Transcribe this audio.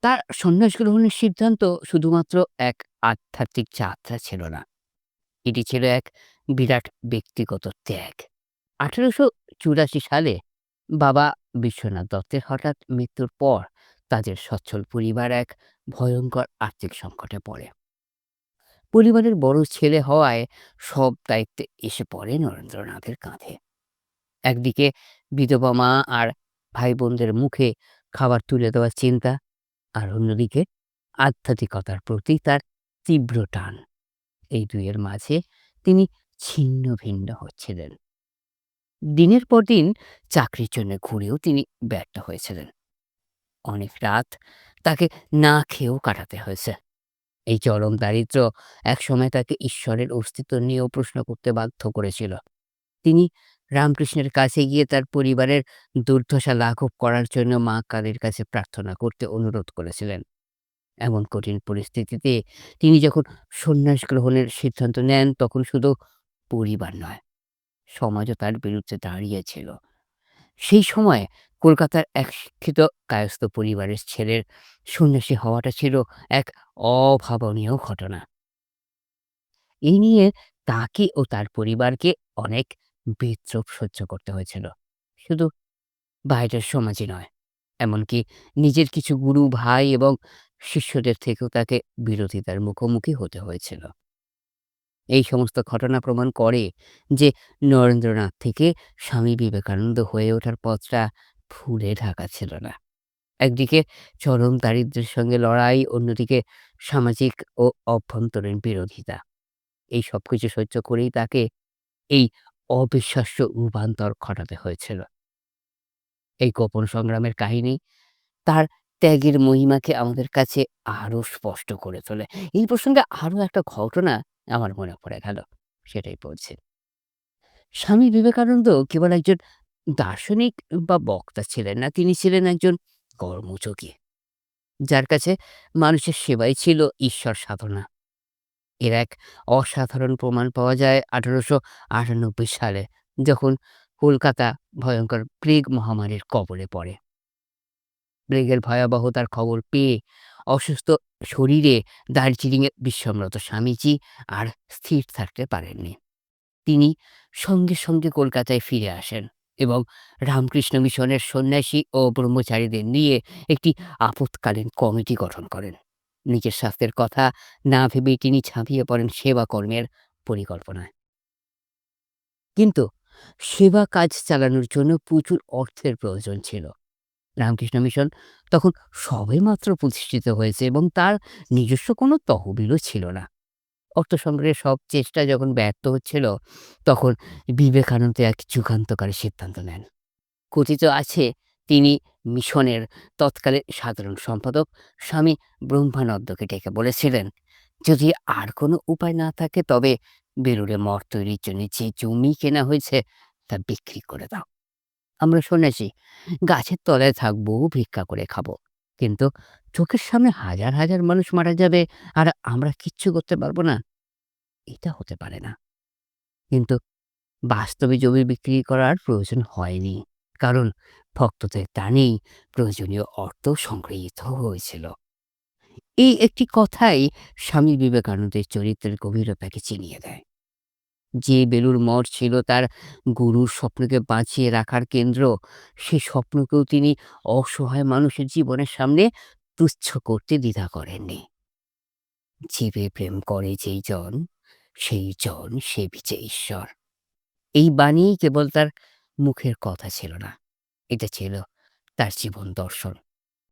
তার সন্ন্যাস গ্রহণের সিদ্ধান্ত শুধুমাত্র এক আধ্যাত্মিক যাত্রা ছিল না, এটি ছিল এক বিরাট ব্যক্তিগত ত্যাগ। 1884 সালে বাবা বিশ্বনাথ দত্তের হঠাৎ মৃত্যুর পর তাদের সচ্ছল পরিবার এক ভয়ঙ্কর আর্থিক সংকটে পড়ে। পরিবারের বড় ছেলে হওয়ায় সব দায়িত্ব এসে পড়ে নরেন্দ্রনাথের কাঁধে। একদিকে বিধবা মা আর ভাই বোনদের মুখে খাবার তুলে দেওয়ার চিন্তা, আর অন্যদিকে আধ্যাত্মিকতার প্রতি তার তীব্র টান। এই দুইয়ের মাঝে তিনি ছিন্ন ভিন্ন হচ্ছিলেন। দিনের পর দিন চাকরির জন্য ঘুরেও তিনি ব্যর্থ হয়েছিলেন। অনেক রাত তাকে না খেয়েও কাটাতে হয়েছে। এই চরম দারিদ্র্য একসময় তাকে ঈশ্বরের অস্তিত্ব নিয়েও প্রশ্ন করতে বাধ্য করেছিল। তিনি রামকৃষ্ণের কাছে গিয়ে তার পরিবারের দুর্দশা লাঘব করার জন্য মা কালীর কাছে প্রার্থনা করতে অনুরোধ করেছিলেন। এমন কঠিন পরিস্থিতিতে তিনি যখন সন্ন্যাস গ্রহণের সিদ্ধান্ত নেন, তখন শুধু পরিবার নয়, সমাজও তার বিরুদ্ধে দাঁড়িয়েছিল। সেই সময় কলকাতার এক শিক্ষিত কায়স্থ পরিবারের ছেলের সন্ন্যাসী হওয়াটা ছিল এক অভাবনীয় ঘটনা। এই নিয়ে তাকে ও তার পরিবারকে অনেক বিদ্রূপ সহ্য করতে হয়েছিল। শুধু বাইরের সমাজই নয়, এমনকি নিজের কিছু গুরু ভাই এবং শিষ্যদের থেকেও তাকে বিরোধিতার মুখোমুখি হতে হয়েছিল। এই সমস্ত ঘটনা প্রমাণ করে যে নরেন্দ্রনাথ থেকে স্বামী বিবেকানন্দ হয়ে ওঠার পথটা ফুলে ঢাকা ছিল না। একদিকে চরম দারিদ্র্যের সঙ্গে লড়াই, অন্যদিকে সামাজিক ও অভ্যন্তরীণ বিরোধিতা। এই সবকিছু সহ্য করেই তাকে এই অবিশ্বাস্য রূপান্তর ঘটাতে হয়েছিল। এই গোপন সংগ্রামের কাহিনী তার ত্যাগের মহিমাকে আমাদের কাছে আরো স্পষ্ট করে তোলে। এই প্রসঙ্গে আরো একটা ঘটনা আমার মনে পড়ে গেল, সেটাই বলছি। স্বামী বিবেকানন্দ কেবল একজন দার্শনিক বা বক্তা ছিলেন না, তিনি ছিলেন একজন কর্মযোগী, যার কাছে মানুষের সেবাই ছিল ঈশ্বর সাধনা। এর এক অসাধারণ প্রমাণ পাওয়া যায় 1898 সালে, যখন কলকাতা ভয়ঙ্কর প্লেগ মহামারীর কবলে পড়ে। প্লেগের ভয়াবহতার খবর পেয়ে অসুস্থ শরীরে দার্জিলিংয়ে বিশ্রামরত স্বামীজি আর স্থির থাকতে পারেননি। তিনি সঙ্গে সঙ্গে কলকাতায় ফিরে আসেন এবং রামকৃষ্ণ মিশনের সন্ন্যাসী ও ব্রহ্মচারীদের নিয়ে একটি আপৎকালীন কমিটি গঠন করেন। নিজের স্বাস্থ্যের কথা না ভেবেই তিনি ঝাঁপিয়ে পড়েন সেবা কর্মের পরিকল্পনায়। কিন্তু সেবা কাজ চালানোর জন্য প্রচুর অর্থের প্রয়োজন ছিল। রামকৃষ্ণ মিশন তখন সবেমাত্র প্রতিষ্ঠিত হয়েছে এবং তার নিজস্ব কোনো তহবিলও ছিল না। অর্থ সংগ্রহের সব চেষ্টা যখন ব্যর্থ হচ্ছিল, তখন বিবেকানন্দ এক যুগান্তকারী সিদ্ধান্ত নেন। কথিত আছে তিনি মিশনের তৎকালীন সাধারণ সম্পাদক স্বামী ব্রহ্মানন্দকে ডেকে বলেছিলেন, যদি আর কোনো উপায় না থাকে তবে বেলুড়ে মঠ তৈরির জন্য যে জমি কেনা হয়েছে তা বিক্রি করে দাও। আমরা সন্ন্যাসী গাছের তলায় থাকবো, ভিক্ষা করে খাবো, কিন্তু চোখের সামনে হাজার হাজার মানুষ মারা যাবে আর আমরা কিচ্ছু করতে পারবো না, এটা হতে পারে না। কিন্তু বাস্তবে জমি বিক্রি করার প্রয়োজন হয়নি, কারণ ভক্তদের টানেই প্রয়োজনীয় অর্থ সংগৃহীত হয়েছিল। এই একটি কথাই স্বামী বিবেকানন্দের চরিত্রের গভীরতাকে চিনিয়ে দেয়। যে বেলুড় মঠ ছিল তার গুরুর স্বপ্নকে বাঁচিয়ে রাখার কেন্দ্র, সে স্বপ্নকেও তিনি অসহায় মানুষের জীবনের সামনে তুচ্ছ করতে দ্বিধা করেননি। জীবে প্রেম করে যেই জন, সেই জন সেবিছে ঈশ্বর। এই বাণী কেবল তার মুখের কথা ছিল না, এটা ছিল তার জীবন দর্শন।